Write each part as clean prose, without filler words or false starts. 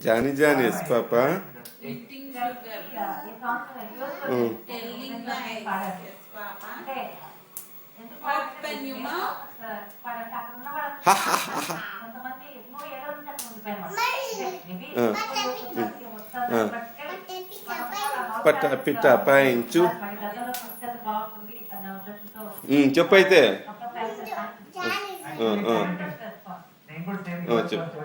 Johnny Johnny's పాప. పట్ట పిట్ట పాయించు. చెప్పైతే చెప్పు.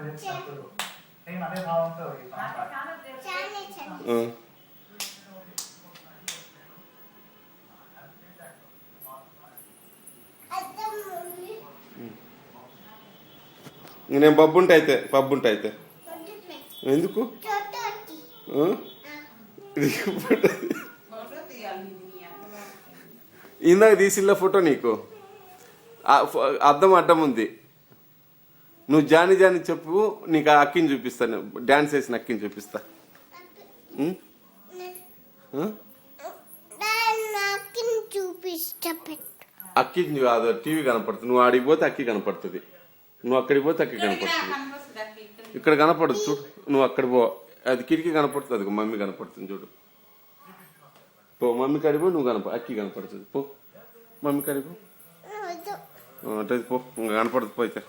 నేను పబ్బుంటా అయితే ఎందుకు ఇందాక తీసిల్ల ఫోటో నీకు అద్దం ఉంది. నువ్వు జాని చెప్పు, నీకు ఆ అక్కిని చూపిస్తాను, డాన్స్ వేసిన అక్కిని చూపిస్తా. అక్కి కాదు, టీవీ కనపడుతుంది. నువ్వు ఆడికి పోతే అక్కి కనపడుతుంది, నువ్వు అక్కడికి పోతే అక్కి కనపడుతుంది. ఇక్కడ కనపడదు చూడు, నువ్వు అక్కడ పో, అది కిటికీ కనపడుతుంది. అది మమ్మీ కనపడుతుంది చూడు. పో మమ్మీ కాడిపో, నువ్వు అక్కి కనపడుతుంది. పో మమ్మీ కాడిపో, అంటే పో, ఇంకా కనపడదు పోయితే.